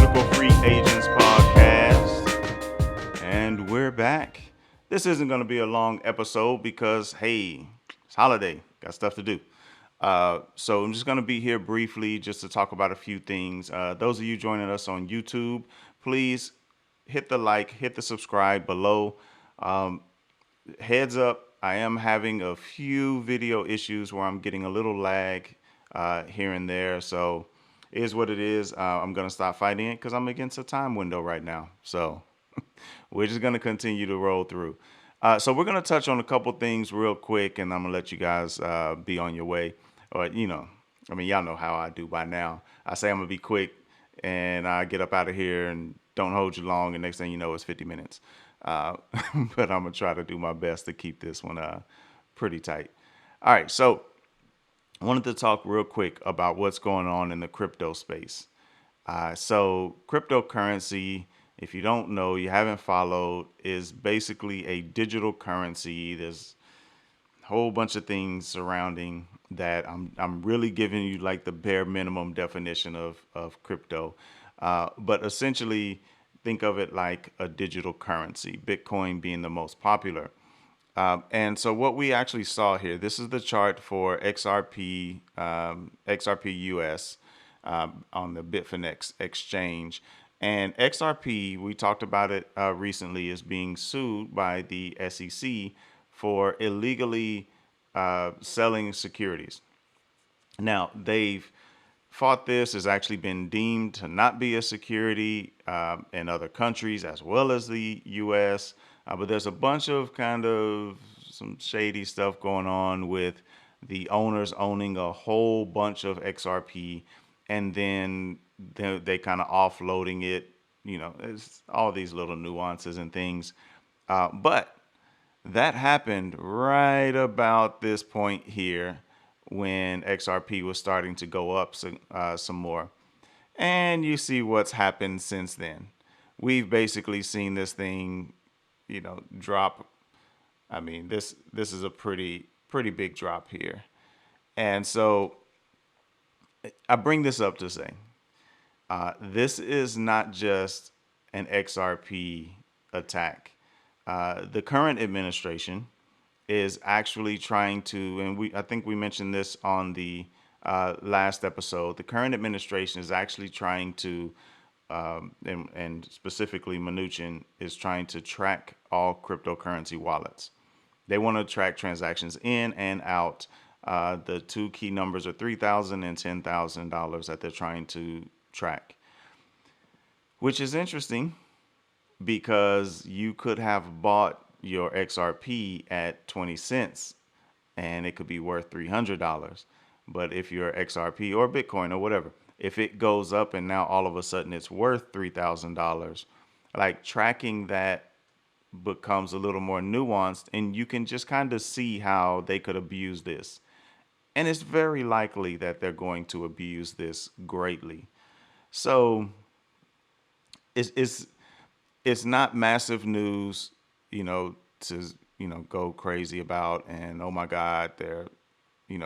Political Free Agents Podcast, and we're back. This isn't going to be a long episode because, hey, it's holiday, got stuff to do. So I'm just going to be here briefly just to talk about a few things. Those of you joining us on YouTube, please hit the like, hit the subscribe below. Heads up, I am having a few video issues where I'm getting a little lag here and there. So it is what it is. I'm going to stop fighting it because I'm against a time window right now. So we're just going to continue to roll through. So we're going to touch on a couple things real quick, and I'm going to let you guys be on your way. Or, y'all know how I do by now. I say I'm going to be quick, and I get up out of here and don't hold you long, and next thing you know, it's 50 minutes. Uh, but I'm going to try to do my best to keep this one pretty tight. All right, so I wanted to talk real quick about what's going on in the crypto space. So cryptocurrency, if you don't know, you haven't followed, is basically a digital currency. There's a whole bunch of things surrounding that. I'm really giving you like the bare minimum definition of crypto. But essentially, think of it like a digital currency, Bitcoin being the most popular. And so what we actually saw here, this is the chart for XRP, XRP US on the Bitfinex exchange. And XRP, we talked about it recently, is being sued by the SEC for illegally selling securities. Now, they've fought this, has actually been deemed to not be a security in other countries as well as the US. But there's a bunch of kind of some shady stuff going on with the owners owning a whole bunch of XRP and then they kind of offloading it. It's all these little nuances and things. But that happened right about this point here when XRP was starting to go up some more. And you see what's happened since then. We've basically seen this thing, drop. I mean, this is a pretty big drop here. And so I bring this up to say, this is not just an XRP attack. The current administration is actually trying to, and I think we mentioned this on the last episode. The current administration is actually trying to, and specifically Mnuchin is trying to track all cryptocurrency wallets. They want to track transactions in and out. The two key numbers are $3,000 and $10,000 that they're trying to track, which is interesting because you could have bought your XRP at 20 cents and it could be worth $300. But if your XRP or Bitcoin or whatever, if it goes up and now all of a sudden it's worth $3,000, like tracking that becomes a little more nuanced and you can just kind of see how they could abuse this. And it's very likely that they're going to abuse this greatly. So it's it's not massive news, to go crazy about and oh my God, they're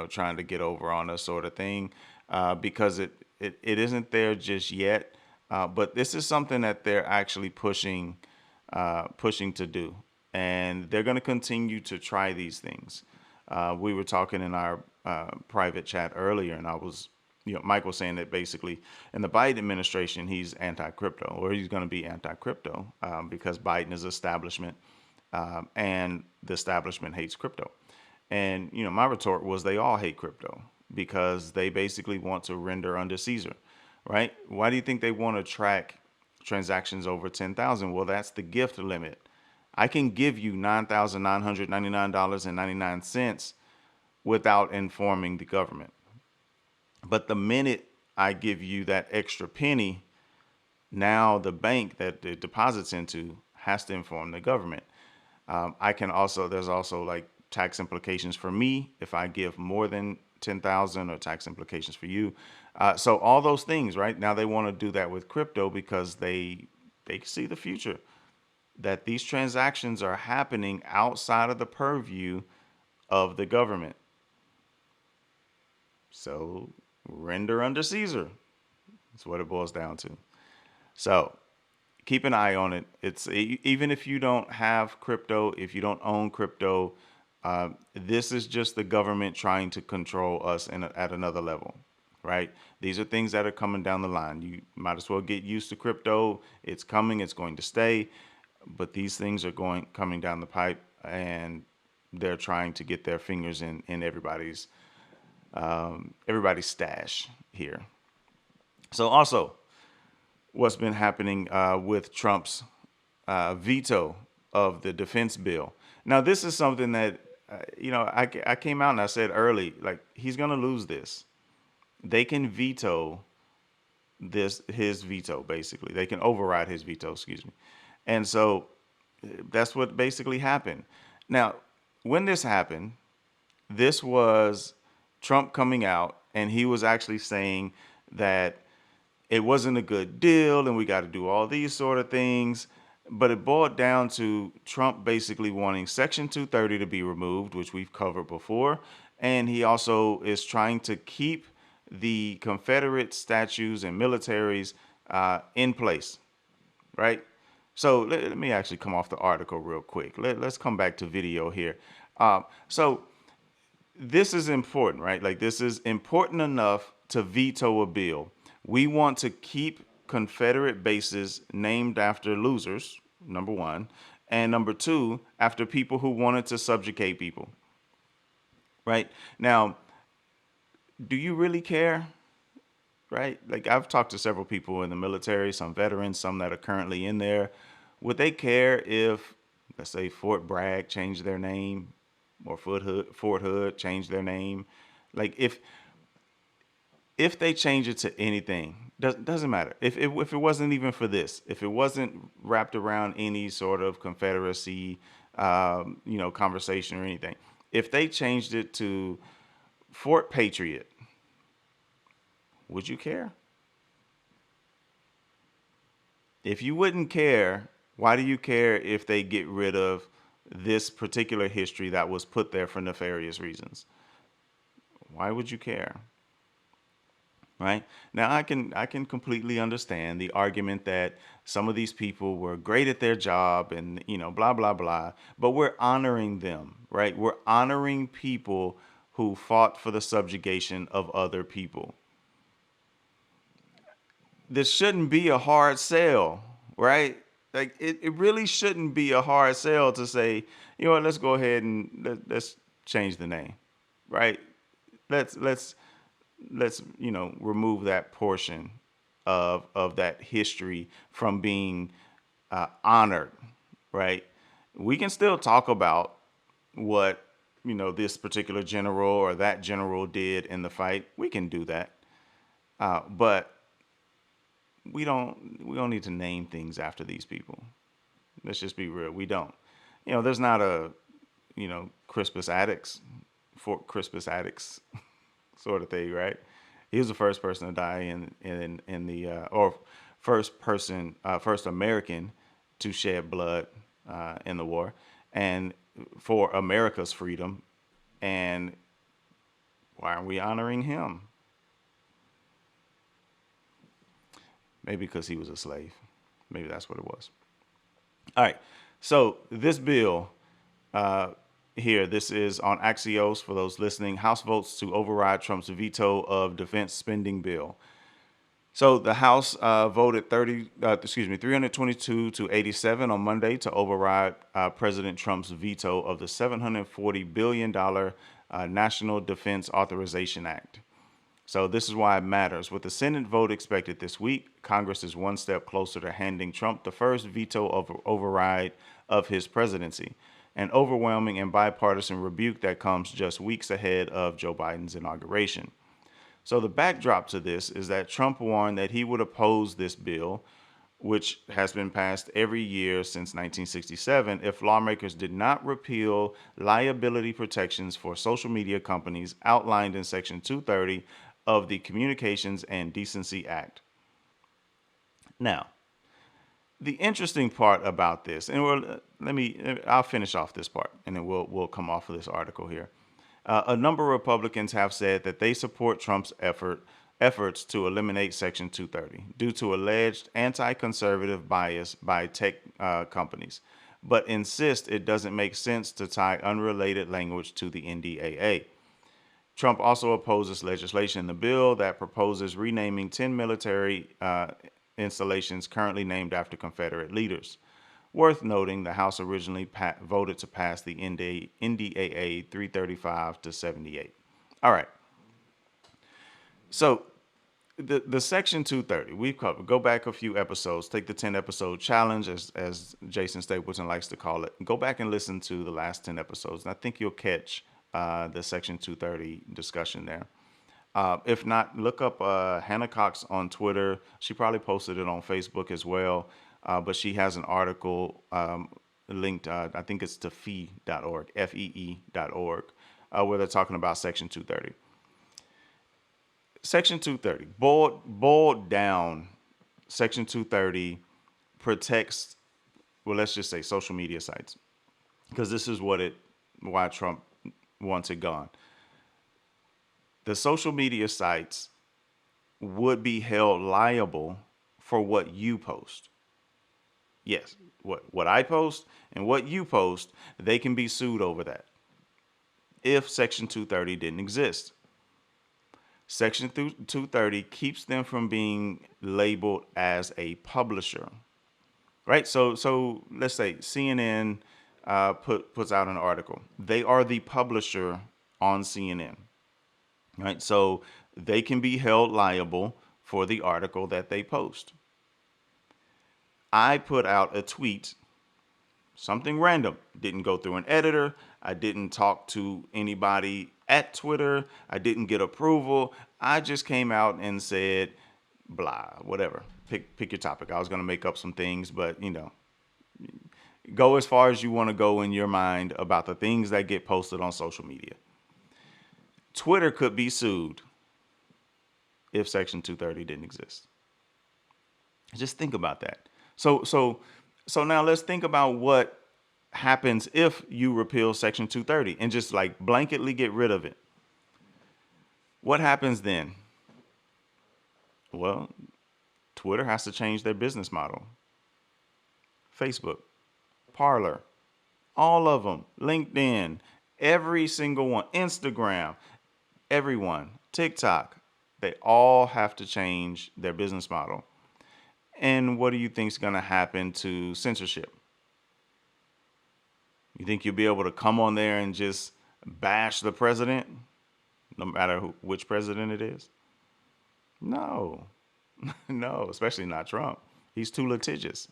trying to get over on us sort of thing, because it isn't there just yet. But this is something that they're actually pushing to do, and they're going to continue to try these things. We were talking in our private chat earlier, and Mike was saying that basically in the Biden administration, he's anti-crypto, or he's going to be anti-crypto because Biden is establishment, and the establishment hates crypto. And, my retort was they all hate crypto because they basically want to render under Caesar, right? Why do you think they want to track transactions over 10,000? Well, that's the gift limit. I can give you $9,999.99 without informing the government. But the minute I give you that extra penny, now the bank that it deposits into has to inform the government. There's also like tax implications for me if I give more than 10,000, or tax implications for you. So all those things, right? Now they want to do that with crypto because they see the future, that these transactions are happening outside of the purview of the government. So render under Caesar. That's what it boils down to. So keep an eye on it. Even if you don't have crypto, if you don't own crypto, this is just the government trying to control us at another level, right? These are things that are coming down the line. You might as well get used to crypto. It's coming. It's going to stay. But these things are coming down the pipe, and they're trying to get their fingers in everybody's stash here. So also, what's been happening with Trump's veto of the defense bill. Now, this is something that, I came out and I said early, like, he's going to lose this. They can veto his veto, basically. They can override his veto, excuse me. And so that's what basically happened. Now, when this happened, this was Trump coming out, and he was actually saying that it wasn't a good deal and we got to do all these sort of things. But it boiled down to Trump basically wanting Section 230 to be removed, which we've covered before. And he also is trying to keep the Confederate statues and militaries in place, right? So let me actually come off the article real quick. Let's come back to video here. So this is important, right? Like, this is important enough to veto a bill. We want to keep Confederate bases named after losers, number one, and number two, after people who wanted to subjugate people, right? Now, do you really care? Right? Like, I've talked to several people in the military, some veterans, some that are currently in there. Would they care if, let's say, Fort Bragg changed their name, or Fort Hood changed their name? Like, if they change it to anything, doesn't matter. If it wasn't even for this, if it wasn't wrapped around any sort of Confederacy, conversation or anything, if they changed it to Fort Patriot, would you care? If you wouldn't care, why do you care if they get rid of this particular history that was put there for nefarious reasons? Why would you care? Right? Now, I can completely understand the argument that some of these people were great at their job and, blah, blah, blah, but we're honoring them, right? We're honoring people who fought for the subjugation of other people. This shouldn't be a hard sell, right? Like, it really shouldn't be a hard sell to say, you know what, let's go ahead and let's change the name, right? Let's remove that portion of that history from being honored, right? We can still talk about what this particular general or that general did in the fight. We can do that, but we don't need to name things after these people. Let's just be real. We don't. There's not a Crispus Attucks, Fort Crispus Attucks sort of thing, right? He was the first person to die in the or first American to shed blood in the war, and for America's freedom. And why aren't we honoring him? Maybe because he was a slave. Maybe that's what it was. All right. So this bill here, this is on Axios for those listening. House votes to override Trump's veto of defense spending bill. So the House voted 322 to 87 on Monday to override President Trump's veto of the $740 billion National Defense Authorization Act. So this is why it matters. With the Senate vote expected this week, Congress is one step closer to handing Trump the first veto override of his presidency, an overwhelming and bipartisan rebuke that comes just weeks ahead of Joe Biden's inauguration. So the backdrop to this is that Trump warned that he would oppose this bill, which has been passed every year since 1967, if lawmakers did not repeal liability protections for social media companies outlined in Section 230 of the Communications and Decency Act. Now, the interesting part about this, and I'll finish off this part, and then we'll come off of this article here. A number of Republicans have said that they support Trump's effort efforts to eliminate Section 230 due to alleged anti-conservative bias by tech companies, but insist it doesn't make sense to tie unrelated language to the NDAA. Trump also opposes legislation in the bill that proposes renaming 10 military installations currently named after Confederate leaders. Worth noting, the House originally voted to pass the NDAA 335 to 78. All right. So the Section 230, we've covered. Go back a few episodes. Take the 10-episode challenge, as Jason Stapleton likes to call it. Go back and listen to the last 10 episodes, and I think you'll catch the Section 230 discussion there. If not, look up Hannah Cox on Twitter. She probably posted it on Facebook as well, but she has an article linked, I think it's to fee.org, FEE.org, where they're talking about Section 230. Section 230, boiled down, Section 230 protects, well, let's just say social media sites, because this is why Trump wants it gone. The social media sites would be held liable for what you post. Yes, what I post and what you post, they can be sued over that if Section 230 didn't exist. Section 230 keeps them from being labeled as a publisher, right? So let's say CNN puts out an article. They are the publisher on CNN, right? So they can be held liable for the article that they post. I put out a tweet, something random, didn't go through an editor. I didn't talk to anybody at Twitter. I didn't get approval. I just came out and said, blah, whatever. Pick your topic. I was going to make up some things, but go as far as you want to go in your mind about the things that get posted on social media. Twitter could be sued if Section 230 didn't exist. Just think about that. So now let's think about what happens if you repeal Section 230 and just like blanketly get rid of it. What happens then? Well, Twitter has to change their business model. Facebook, Parler, all of them, LinkedIn, every single one, Instagram, everyone, TikTok, they all have to change their business model. And what do you think is going to happen to censorship? You think you'll be able to come on there and just bash the president, no matter which president it is? No, no, especially not Trump. He's too litigious.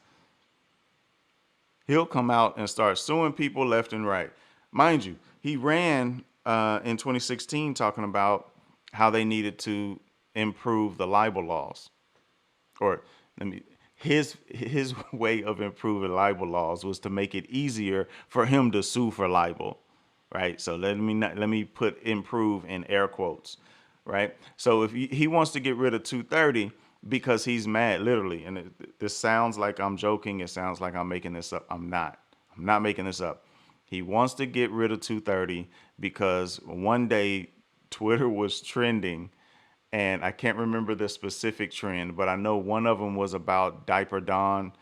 He'll come out and start suing people left and right. Mind you, he ran in 2016 talking about how they needed to improve the libel laws. Or his way of improving libel laws was to make it easier for him to sue for libel, right? So let me put improve in air quotes, right? So if he wants to get rid of 230 because he's mad, literally, and this sounds like I'm joking, it sounds like I'm making this up. I'm not making this up. He wants to get rid of 230 because one day Twitter was trending. And I can't remember the specific trend, but I know one of them was about Diaper Don.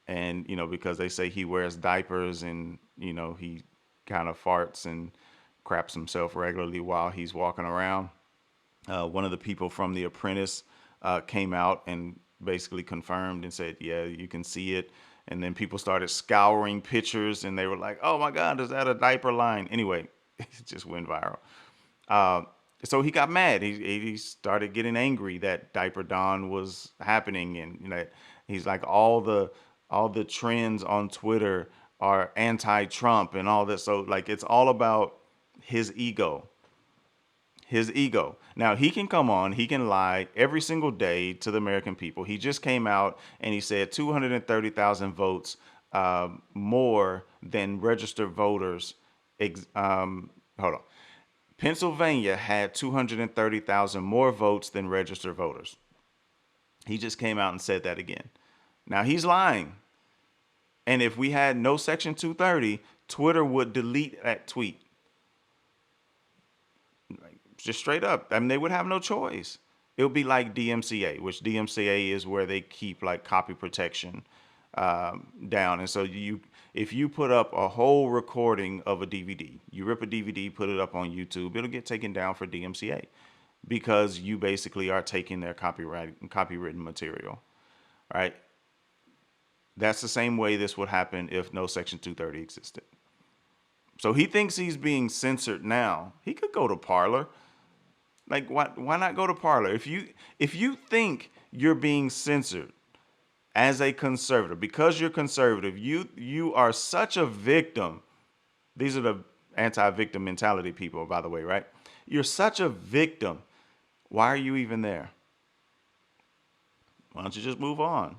And, because they say he wears diapers and, he kind of farts and craps himself regularly while he's walking around. One of the people from The Apprentice came out and basically confirmed and said, yeah, you can see it. And then people started scouring pictures and they were like, oh my God, is that a diaper line? Anyway, it just went viral. So he got mad. He started getting angry that Diaper Don was happening, and he's like all the trends on Twitter are anti-Trump and all this. So like it's all about his ego. His ego. Now he can come on, he can lie every single day to the American people. He just came out and he said 230,000 votes more than registered voters. Hold on. Pennsylvania had 230,000 more votes than registered voters. He just came out and said that again. Now he's lying. And if we had no Section 230, Twitter would delete that tweet. Like, just straight up. I mean, they would have no choice. It would be like DMCA, which DMCA is where they keep like copy protection down. And so if you put up a whole recording of a DVD, you rip a DVD, put it up on YouTube, it'll get taken down for DMCA because you basically are taking their copywritten material, right? That's the same way this would happen if no Section 230 existed. So he thinks he's being censored now. He could go to Parler. Like, why not go to Parler? If you think you're being censored as a conservative, because you're conservative, you are such a victim. These are the anti-victim mentality people, by the way, right? You're such a victim. Why are you even there? Why don't you just move on?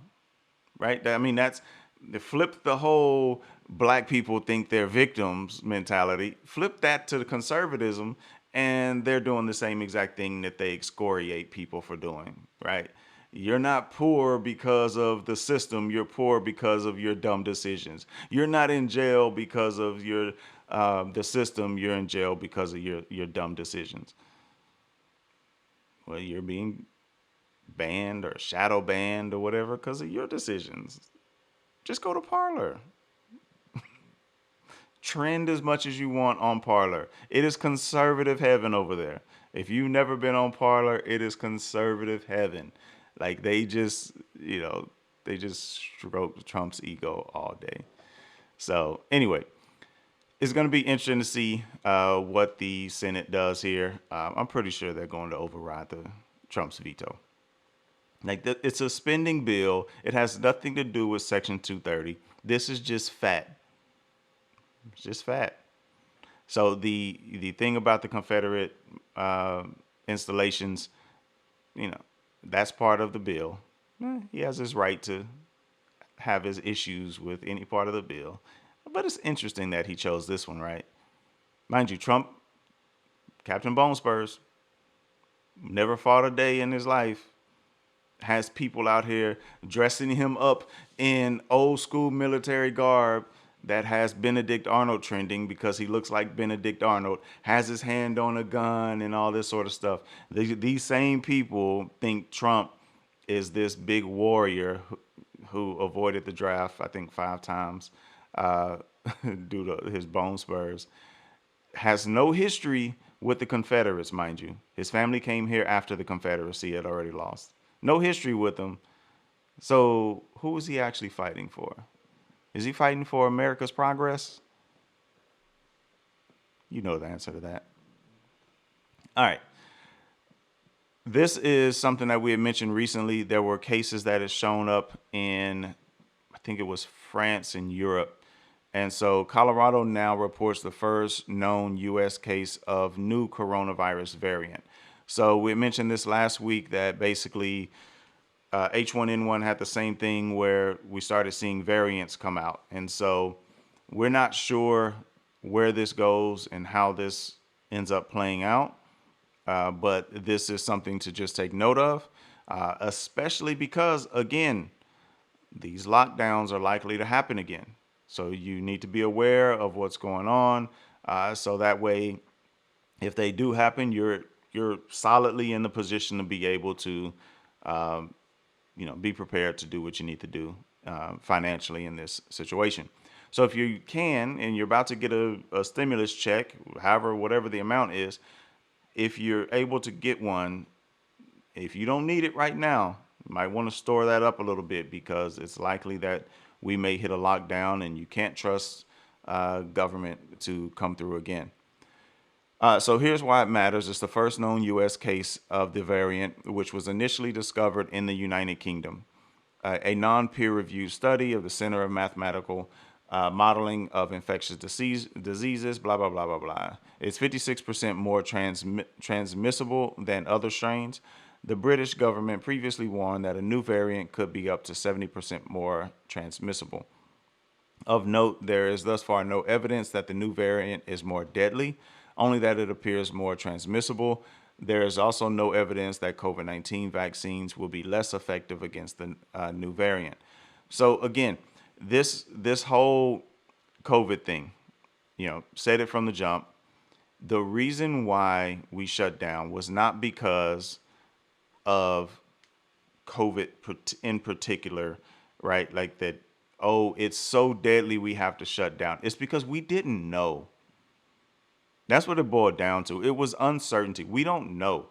Right? I mean, that's they flip the whole black people think they're victims mentality. Flip that to the conservatism, and they're doing the same exact thing that they excoriate people for doing. Right? You're not poor because of the system. You're poor because of your dumb decisions. You're not in jail because of your the system. You're in jail because of your dumb decisions. Well, you're being banned or shadow banned or whatever because of your decisions. Just go to Parler. Trend as much as you want on Parler. It is conservative heaven over there. If you've never been on Parler, it is conservative heaven. Like they just stroke Trump's ego all day. So anyway, it's going to be interesting to see what the Senate does here. I'm pretty sure they're going to override the Trump's veto. Like it's a spending bill. It has nothing to do with Section 230. This is just fat. It's just fat. So the thing about the Confederate installations, you know, that's part of the bill. He has his right to have his issues with any part of the bill. But it's interesting that he chose this one, right? Mind you, Trump, Captain Bone Spurs, never fought a day in his life, has people out here dressing him up in old school military garb that has Benedict Arnold trending because he looks like Benedict Arnold, has his hand on a gun and all this sort of stuff. These same people think Trump is this big warrior who avoided the draft, I think 5 times due to his bone spurs. Has no history with the Confederates, mind you. His family came here after the Confederacy had already lost. No history with them. So who is he actually fighting for? Is he fighting for America's progress? You know the answer to that. All right. This is something that we had mentioned recently. There were cases that had shown up in, I think it was France and Europe. And so Colorado now reports the first known U.S. case of new coronavirus variant. So we mentioned this last week that basically H1N1 had the same thing where we started seeing variants come out. And so we're not sure where this goes and how this ends up playing out. But this is something to just take note of, especially because, again, these lockdowns are likely to happen again. So you need to be aware of what's going on. So that way, if they do happen, you're solidly in the position to be able to, be prepared to do what you need to do financially in this situation. So if you can, and you're about to get a stimulus check, however, whatever the amount is, if you're able to get one, if you don't need it right now, you might want to store that up a little bit because it's likely that we may hit a lockdown and you can't trust government to come through again. So here's why it matters. It's the first known U.S. case of the variant, which was initially discovered in the United Kingdom. A non-peer-reviewed study of the Center of Mathematical Modeling of Infectious Diseases, blah, blah, blah, blah, blah. It's 56% more transmissible than other strains. The British government previously warned that a new variant could be up to 70% more transmissible. Of note, there is thus far no evidence that the new variant is more deadly, only that it appears more transmissible. There is also no evidence that COVID-19 vaccines will be less effective against the new variant. So again, this whole COVID thing, said it from the jump. The reason why we shut down was not because of COVID in particular, right? Like that, oh, it's so deadly we have to shut down. It's because we didn't know. That's what it boiled down to. It was uncertainty. We don't know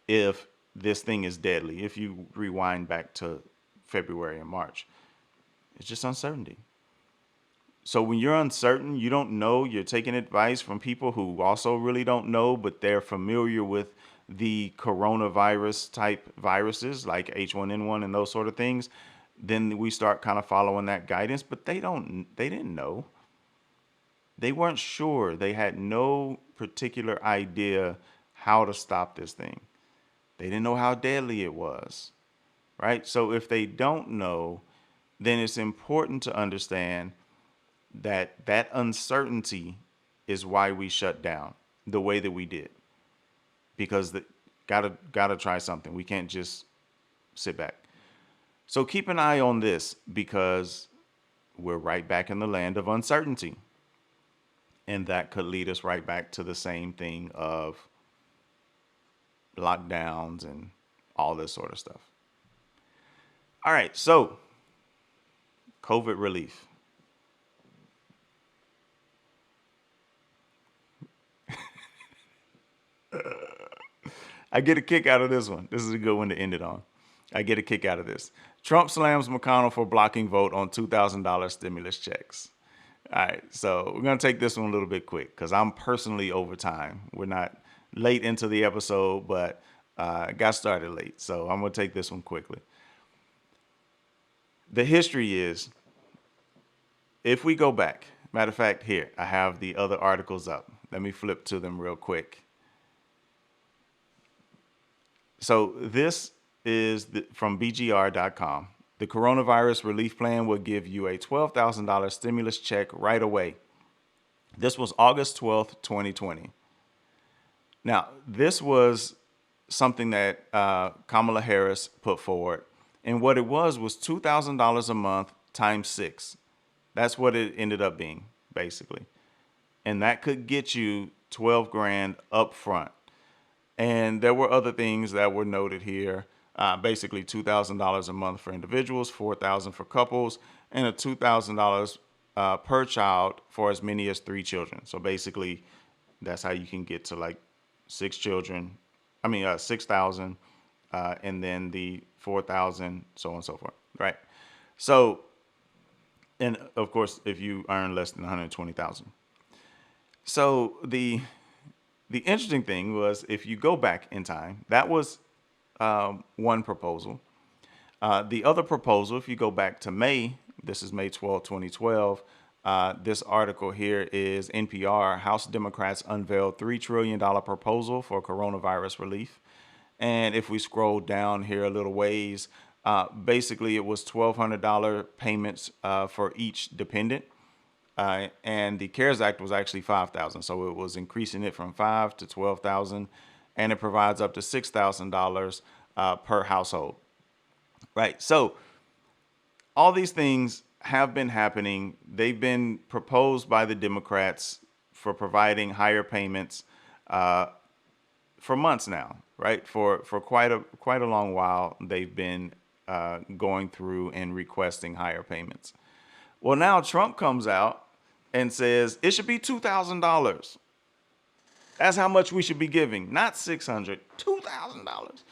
if this thing is deadly. If you rewind back to February and March, it's just uncertainty. So when you're uncertain, you don't know, you're taking advice from people who also really don't know, but they're familiar with the coronavirus type viruses like H1N1 and those sort of things, then we start kind of following that guidance, but they didn't know. They weren't sure. They had no particular idea how to stop this thing. They didn't know how deadly it was, right? So if they don't know, then it's important to understand that that uncertainty is why we shut down the way that we did, because gotta try something. We can't just sit back. So keep an eye on this, because we're right back in the land of uncertainty, and that could lead us right back to the same thing of lockdowns and all this sort of stuff. All right, so COVID relief. I get a kick out of this one. This is a good one to end it on. I get a kick out of this. Trump slams McConnell for blocking vote on $2,000 stimulus checks. All right, so we're going to take this one a little bit quick because I'm personally over time. We're not late into the episode, but got started late. So I'm going to take this one quickly. The history is, if we go back, matter of fact, here, I have the other articles up. Let me flip to them real quick. So this is from BGR.com. The coronavirus relief plan will give you a $12,000 stimulus check right away. This was August 12th, 2020. Now, this was something that Kamala Harris put forward. And what it was $2,000 a month times 6. That's what it ended up being, basically. And that could get you 12 grand up front. And there were other things that were noted here. Basically $2,000 a month for individuals, $4,000 for couples, and a $2,000 per child for as many as 3 children. So basically, that's how you can get to like 6 children. 6,000, and then the 4,000, so on and so forth, right? So, and of course, if you earn less than 120,000. So the interesting thing was, if you go back in time, that was one proposal. The other proposal, if you go back to May, this is May 12, 2012, this article here is NPR. House Democrats unveiled $3 trillion proposal for coronavirus relief. And if we scroll down here a little ways, basically it was $1,200 payments for each dependent. And the CARES Act was actually $5,000. So it was increasing it from $5,000 to $12,000. And it provides up to $6,000 per household. Right. So all these things have been happening. They've been proposed by the Democrats for providing higher payments for months now, right? For quite a long while, they've been going through and requesting higher payments. Well, now Trump comes out and says it should be $2,000. That's how much we should be giving, not $600, $2,000.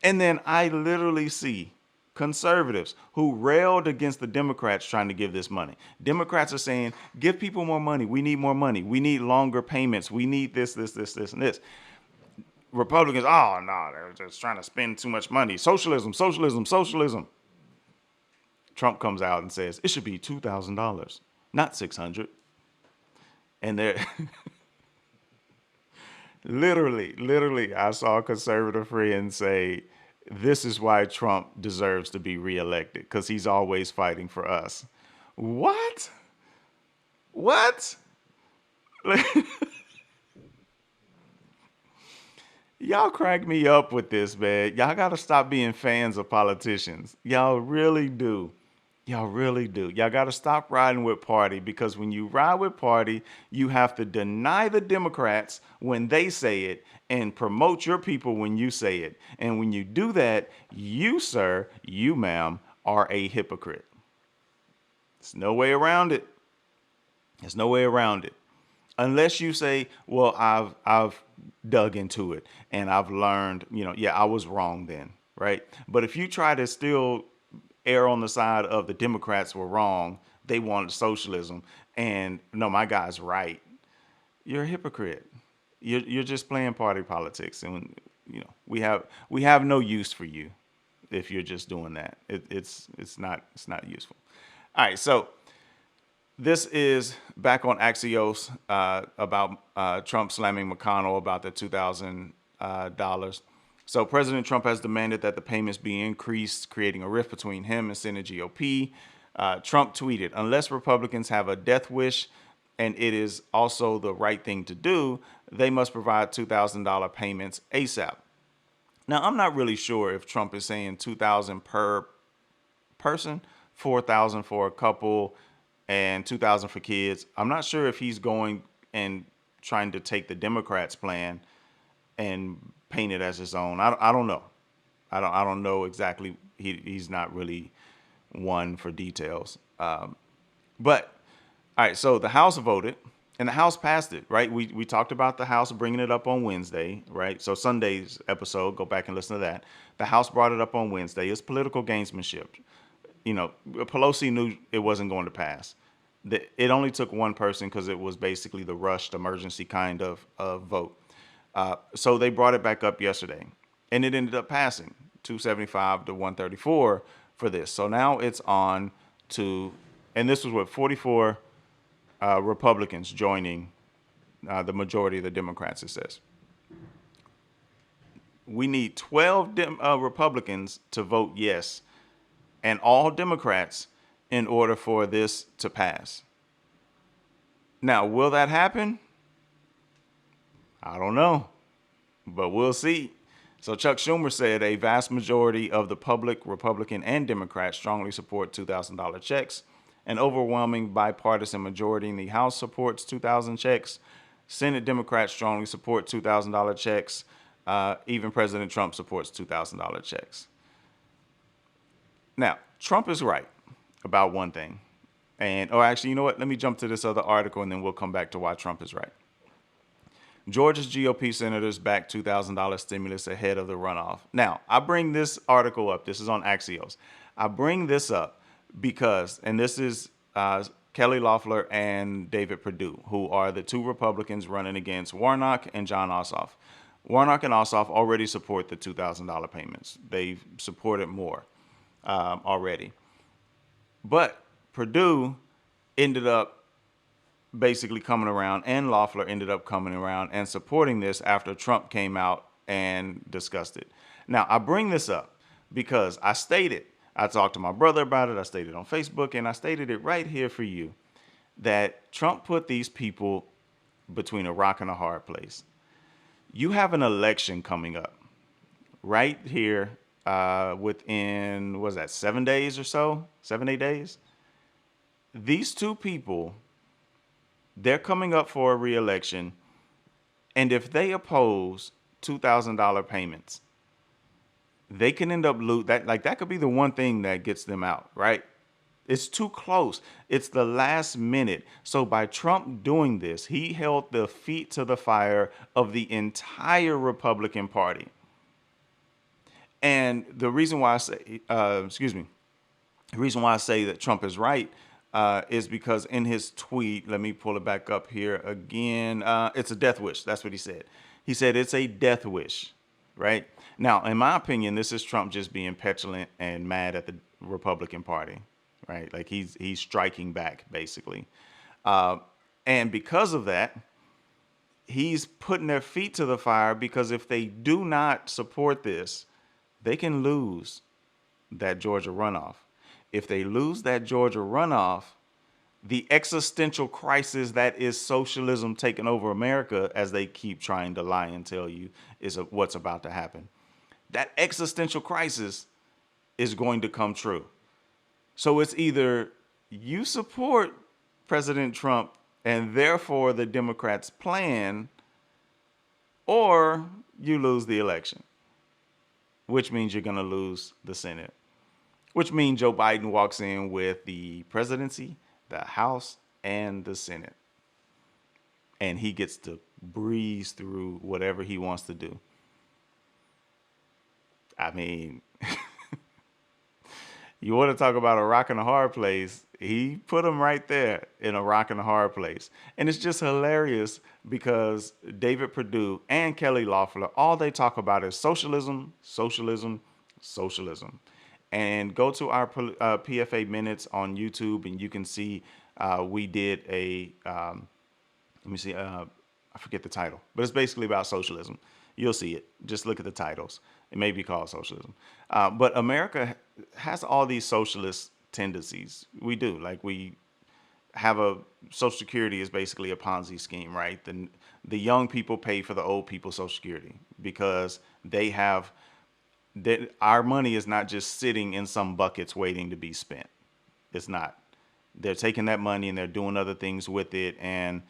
And then I literally see conservatives who railed against the Democrats trying to give this money. Democrats are saying, give people more money. We need more money. We need longer payments. We need this, and this. Republicans, oh, no, they're just trying to spend too much money. Socialism. Trump comes out and says, it should be $2,000, not $600. And they're... Literally, I saw a conservative friend say, this is why Trump deserves to be reelected, because he's always fighting for us. What? Y'all crack me up with this, man. Y'all got to stop being fans of politicians. Y'all really do. Y'all really do. Y'all got to stop riding with Party, because when you ride with Party, you have to deny the Democrats when they say it and promote your people when you say it. And when you do that, you, sir, you, ma'am, are a hypocrite. There's no way around it. There's no way around it. Unless you say, well, I've dug into it and I've learned, yeah, I was wrong then, right? But if you try to still err on the side of the Democrats were wrong, they wanted socialism, and no, my guy's right, you're a hypocrite. You're just playing party politics, and we have no use for you if you're just doing that. It's not useful. All right, so this is back on Axios about Trump slamming McConnell about the $2,000. So President Trump has demanded that the payments be increased, creating a rift between him and Senate GOP. Trump tweeted, "Unless Republicans have a death wish, and it is also the right thing to do, they must provide $2,000 payments ASAP." Now, I'm not really sure if Trump is saying 2,000 per person, 4,000 for a couple, and 2,000 for kids. I'm not sure if he's going and trying to take the Democrats' plan and paint it as his own. I don't know. I don't know exactly. He's not really one for details. But all right, so the House voted and the House passed it, right? We talked about the House bringing it up on Wednesday, right? So Sunday's episode, go back and listen to that. The House brought it up on Wednesday. It's political gamesmanship. Pelosi knew it wasn't going to pass. It only took one person because it was basically the rushed emergency kind of vote. So they brought it back up yesterday, and it ended up passing 275 to 134 for this. So now it's on to, and this was what, 44 Republicans joining the majority of the Democrats, it says. We need 12 Republicans to vote yes, and all Democrats, in order for this to pass. Now, will that happen? I don't know, but we'll see. So Chuck Schumer said a vast majority of the public, Republican and Democrat, strongly support $2,000 checks. An overwhelming bipartisan majority in the House supports 2,000 checks. Senate Democrats strongly support $2,000 checks. Even President Trump supports $2,000 checks. Now, Trump is right about one thing. Or actually, you know what? Let me jump to this other article and then we'll come back to why Trump is right. Georgia's GOP senators back $2,000 stimulus ahead of the runoff. Now, I bring this article up. This is on Axios. I bring this up because, and this is Kelly Loeffler and David Perdue, who are the two Republicans running against Warnock and John Ossoff. Warnock and Ossoff already support the $2,000 payments. They've supported more already. But Perdue ended up basically coming around, and Loeffler ended up coming around and supporting this after Trump came out and discussed it. Now, I bring this up because I talked to my brother about it, I stated on Facebook, and I stated it right here for you, that Trump put these people between a rock and a hard place. You have an election coming up right here within, 7 days or so? 7, 8 days? These two people, they're coming up for a re-election, and if they oppose $2,000 payments, they can end up that could be the one thing that gets them out, right? It's too close. It's the last minute. So by Trump doing this, he held the feet to the fire of the entire Republican Party. And the reason why I say, the reason why I say that Trump is right is because in his tweet, let me pull it back up here again. It's a death wish. That's what he said. He said it's a death wish, right? Now, in my opinion, this is Trump just being petulant and mad at the Republican Party, right? Like he's striking back, basically. And because of that, he's putting their feet to the fire, because if they do not support this, they can lose that Georgia runoff. If they lose that Georgia runoff, the existential crisis that is socialism taking over America, as they keep trying to lie and tell you, is what's about to happen. That existential crisis is going to come true. So it's either you support President Trump and therefore the Democrats' plan, or you lose the election, which means you're going to lose the Senate, which means Joe Biden walks in with the presidency, the House, and the Senate. And he gets to breeze through whatever he wants to do. I mean, you want to talk about a rock and a hard place? He put him right there in a rock and a hard place. And it's just hilarious because David Perdue and Kelly Loeffler, all they talk about is socialism, socialism, socialism. And go to our PFA Minutes on YouTube and you can see we did a, let me see, I forget the title, but it's basically about socialism. You'll see it. Just look at the titles. It may be called socialism. But America has all these socialist tendencies. We do. Like we have a Social Security is basically a Ponzi scheme, right? The young people pay for the old people's Social Security because they have that our money is not just sitting in some buckets waiting to be spent. It's not. They're taking that money and they're doing other things with it, and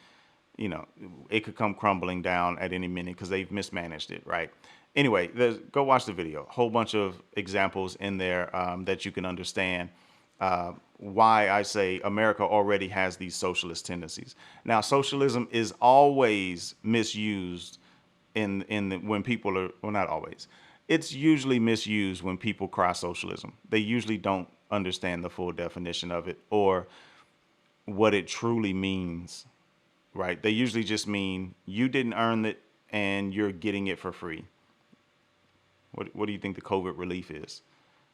you know, it could come crumbling down at any minute because they've mismanaged it, right? Anyway, go watch the video. A whole bunch of examples in there that you can understand why I say America already has these socialist tendencies. Now, socialism is always misused when people are, well, not always. It's usually misused when people cry socialism. They usually don't understand the full definition of it or what it truly means. Right? They usually just mean you didn't earn it and you're getting it for free. What do you think the COVID relief is?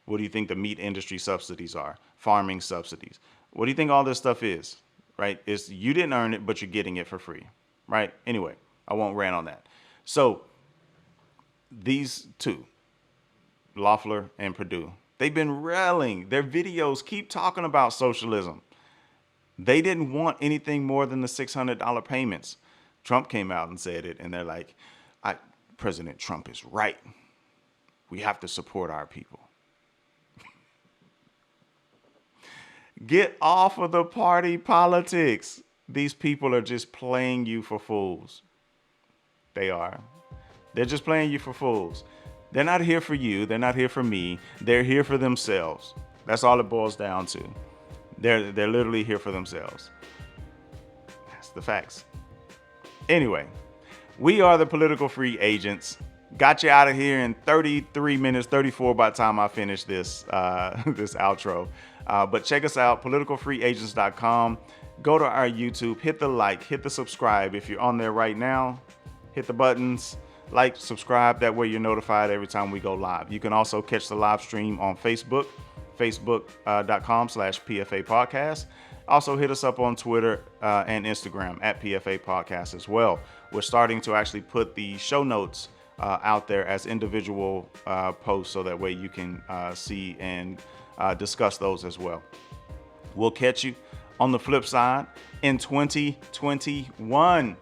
What do you think the meat industry subsidies are? Farming subsidies. What do you think all this stuff is? Right? It's you didn't earn it, but you're getting it for free. Right? Anyway, I won't rant on that. So these two, Loeffler and Perdue, they've been railing. Their videos keep talking about socialism. They didn't want anything more than the $600 payments. Trump came out and said it, and they're like, President Trump is right. We have to support our people. Get off of the party politics. These people are just playing you for fools. They are. They're just playing you for fools. They're not here for you. They're not here for me. They're here for themselves. That's all it boils down to. They're literally here for themselves. That's the facts. Anyway, we are the political free agents. Got you out of here in 33 minutes, 34 by the time I finish this this outro. But check us out, politicalfreeagents.com. Go to our YouTube, hit the like, hit the subscribe. If you're on there right now, hit the buttons, like, subscribe. That way you're notified every time we go live. You can also catch the live stream on Facebook. Facebook.com/PFA podcast. Also hit us up on Twitter and Instagram at PFA podcast as well. We're starting to actually put the show notes out there as individual posts so that way you can see and discuss those as well. We'll catch you on the flip side in 2021.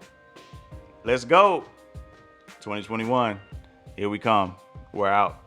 Let's go. 2021. Here we come. We're out.